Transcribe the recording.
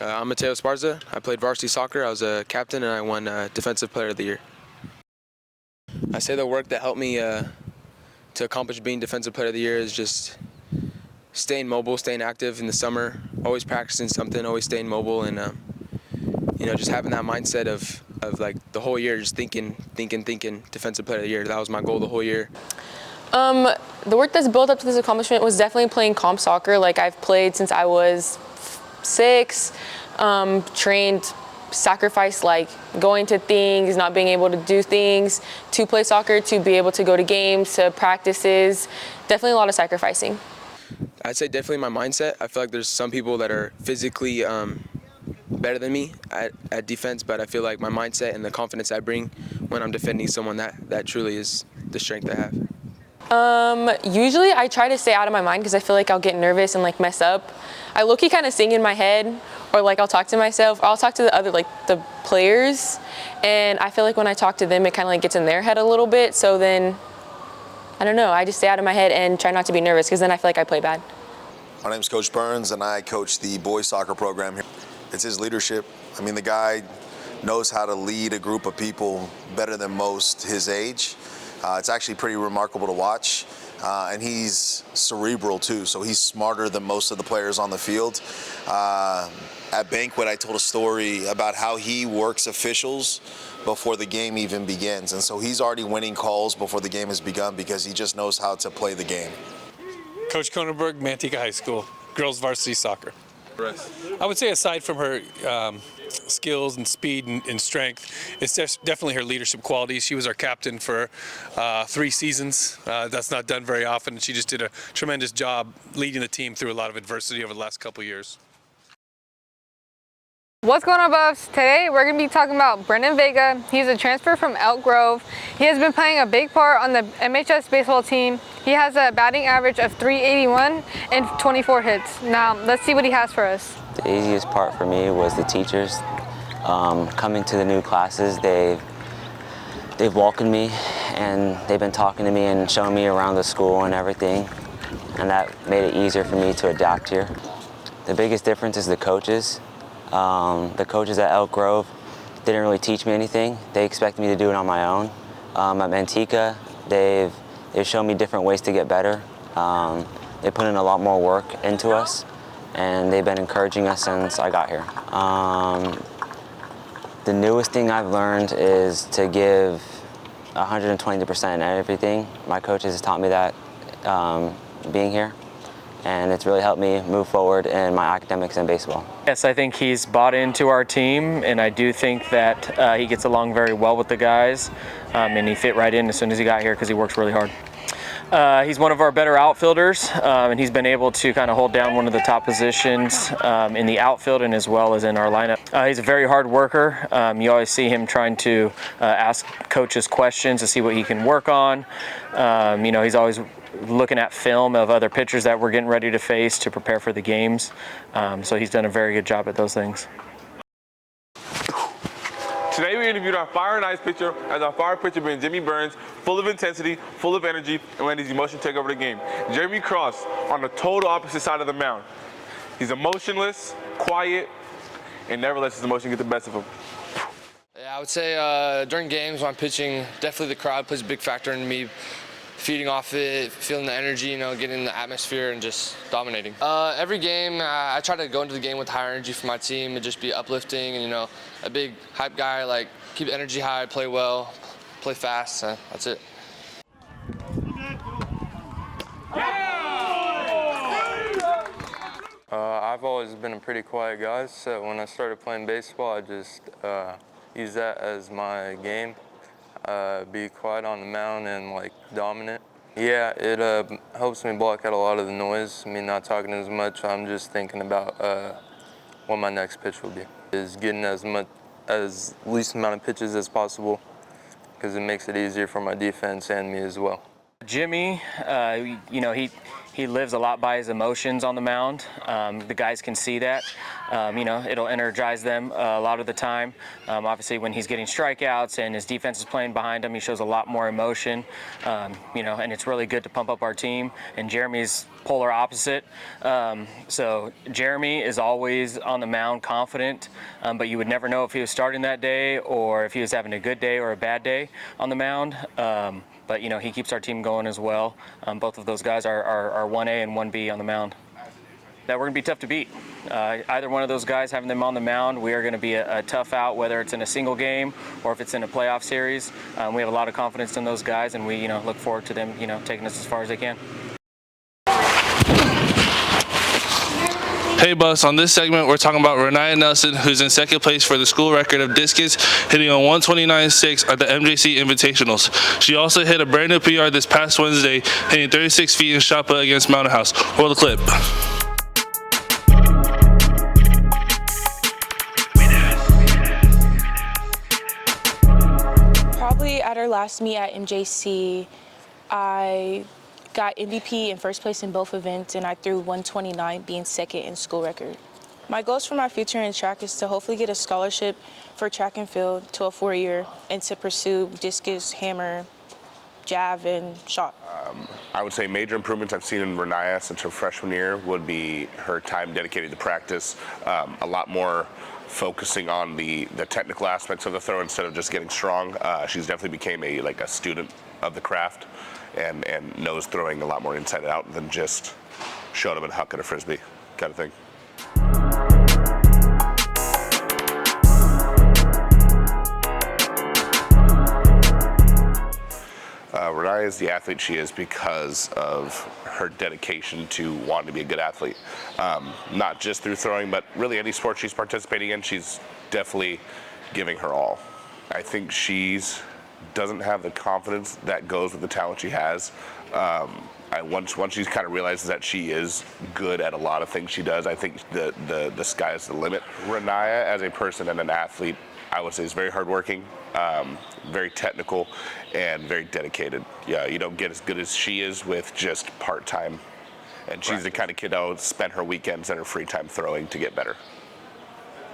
I'm Matteo Esparza. I played varsity soccer. I was a captain, and I won Defensive Player of the Year. I say the work that helped me to accomplish being Defensive Player of the Year is just staying mobile, staying active in the summer, always practicing something, always staying mobile, and just having that mindset of like the whole year, just thinking, Defensive Player of the Year. That was my goal the whole year. The work that's built up to this accomplishment was definitely playing comp soccer. Like, I've played since I was 6, trained, sacrificed, like going to things, not being able to do things to play soccer, to be able to go to games, to practices. Definitely a lot of sacrificing. I'd say definitely my mindset. I feel like there's some people that are physically better than me at defense, but I feel like my mindset and the confidence I bring when I'm defending someone, that truly is the strength I have. Usually I try to stay out of my mind because I feel like I'll get nervous and like mess up. I low-key kind of sing in my head, or like I'll talk to myself, or I'll talk to the other, like the players, and I feel like when I talk to them, it kind of like gets in their head a little bit. So then, I don't know, I just stay out of my head and try not to be nervous, because then I feel like I play bad. My name's Coach Burns, and I coach the boys soccer program here. It's his leadership. I mean, the guy knows how to lead a group of people better than most his age. It's actually pretty remarkable to watch. And he's cerebral too, so he's smarter than most of the players on the field. At banquet, I told a story about how he works officials before the game even begins. And so he's already winning calls before the game has begun because he just knows how to play the game. Coach Kronenberg, Manteca High School, girls varsity soccer. I would say aside from her skills and speed and strength, it's definitely her leadership qualities. She was our captain for 3 seasons. That's not done very often. She just did a tremendous job leading the team through a lot of adversity over the last couple years. What's going on, Buffs? Today we're going to be talking about Brennan Vega. He's a transfer from Elk Grove. He has been playing a big part on the MHS baseball team. He has a batting average of .381 and 24 hits. Now, let's see what he has for us. The easiest part for me was the teachers. Coming to the new classes, they've welcomed me, and they've been talking to me and showing me around the school and everything, and that made it easier for me to adapt here. The biggest difference is the coaches. The coaches at Elk Grove didn't really teach me anything. They expected me to do it on my own. At Manteca, they've shown me different ways to get better. They put in a lot more work into us, and they've been encouraging us since I got here. The newest thing I've learned is to give 120% in everything. My coaches have taught me that being here, and it's really helped me move forward in my academics and baseball. Yes, I think he's bought into our team, and I do think that he gets along very well with the guys, and he fit right in as soon as he got here because he works really hard. He's one of our better outfielders, and he's been able to kind of hold down one of the top positions in the outfield and as well as in our lineup. He's a very hard worker. You always see him trying to ask coaches questions to see what he can work on. He's always looking at film of other pitchers that we're getting ready to face to prepare for the games. So he's done a very good job at those things. Today we interviewed our fire and ice pitcher as our fire pitcher being Jimmy Burns, full of intensity, full of energy, and letting his emotion take over the game. Jeremy Cross on the total opposite side of the mound. He's emotionless, quiet, and never lets his emotion get the best of him. Yeah, I would say during games when I'm pitching, definitely the crowd plays a big factor in me feeding off it, feeling the energy, getting in the atmosphere and just dominating. Every game, I try to go into the game with higher energy for my team and just be uplifting and, a big hype guy, like keep the energy high, play well, play fast, that's it. I've always been a pretty quiet guy, so when I started playing baseball, I just used that as my game. Be quiet on the mound and dominant. Yeah, it helps me block out a lot of the noise. Me not talking as much, I'm just thinking about what my next pitch will be. Is getting as least amount of pitches as possible because it makes it easier for my defense and me as well. Jimmy, he lives a lot by his emotions on the mound. The guys can see that. You know, it'll energize them a lot of the time. Obviously, when he's getting strikeouts and his defense is playing behind him, he shows a lot more emotion. You know, and it's really good to pump up our team. And Jeremy's polar opposite. So Jeremy is always on the mound confident, but you would never know if he was starting that day or if he was having a good day or a bad day on the mound. But you know, he keeps our team going as well. Both of those guys are 1A and 1B on the mound. That we're going to be tough to beat. Either one of those guys, having them on the mound, we are going to be a tough out, whether it's in a single game or if it's in a playoff series. We have a lot of confidence in those guys, and we, you know, look forward to them, you know, taking us as far as they can. Hey Buffs, on this segment we're talking about Raniah Nelson, who's in second place for the school record of discus, hitting on 129.6 at the MJC Invitationals. She also hit a brand new PR this past Wednesday, hitting 36 feet in shot put against Mountain House. Roll the clip. Probably at our last meet at MJC, I got MVP and first place in both events, and I threw 129, being second in school record. My goals for my future in track is to hopefully get a scholarship for track and field to a 4-year and to pursue discus, hammer, jab, and shot. I would say major improvements I've seen in Raniah since her freshman year would be her time dedicated to practice, a lot more focusing on the technical aspects of the throw instead of just getting strong. She's definitely became a student of the craft and knows throwing a lot more inside and out than just showing them and hucking a frisbee kind of thing. Raniah is the athlete she is because of her dedication to wanting to be a good athlete. Not just through throwing, but really any sport she's participating in, she's definitely giving her all. I think she's doesn't have the confidence that goes with the talent she has. Once she kind of realizes that she is good at a lot of things she does, I think the sky's the limit. Raniah as a person and an athlete, I would say, is very hardworking, very technical, and very dedicated. Yeah, you don't get as good as she is with just part-time. And she's the kind of kid that would spend her weekends and her free time throwing to get better.